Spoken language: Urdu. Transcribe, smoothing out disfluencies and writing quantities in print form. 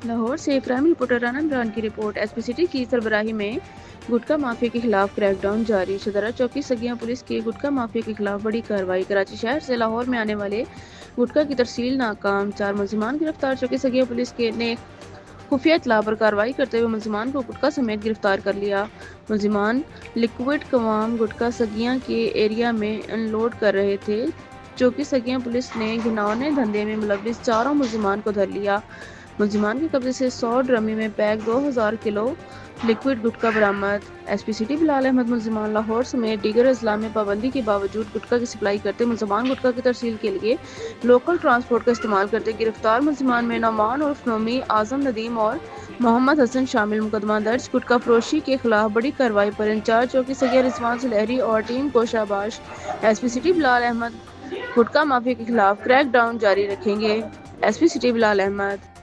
لاہور سے پرائم رپورٹر رانا عمران کی رپورٹ۔ ایس پی سٹی کی سربراہی میں گٹکا مافیا کے خلاف کریک ڈاؤن جاری۔ شدرہ چوکی سگیاں پولیس کی گٹکا مافیا کے خلاف بڑی کارروائی۔ کراچی شہر سے لاہور میں آنے والے گٹکا کی ترسیل ناکام، 4 ملزمان گرفتار۔ چوکی سگیاں پولیس نے خفیہ اطلاع پر کارروائی کرتے ہوئے ملزمان کو گٹکا سمیت گرفتار کر لیا۔ ملزمان لیکوڈ قوام گٹکا سگیاں کے ایریا میں ان لوڈ کر رہے تھے۔ چوکی سگیاں پولیس نے گھناؤنے دھندے میں ملوث 4 ملزمان کو دھر لیا۔ ملزمان کے قبضے سے 100 ڈرمی میں پیک 2000 کلو لیکوڈ گٹکا برآمد۔ ایس پی سٹی بلال احمد ملزمان لاہور سمیت دیگر اضلاع میں پابندی کے باوجود گٹکا کی سپلائی کرتے ملزمان گٹکا کی ترسیل کے لیے لوکل ٹرانسپورٹ کا استعمال کرتے۔ گرفتار ملزمان میں نعمان عرف نومی، اعظم ندیم اور محمد حسن شامل۔ مقدمہ درج۔ گٹکا فروشی کے خلاف بڑی کارروائی پر انچارج چوکی سگیاں رضوان سلیری اور ٹیم کو شاباش۔ ایس پی سٹی بلال احمد گٹکا مافیا کے خلاف کریک ڈاؤن جاری رکھیں گے۔ ایس پی سٹی بلال احمد۔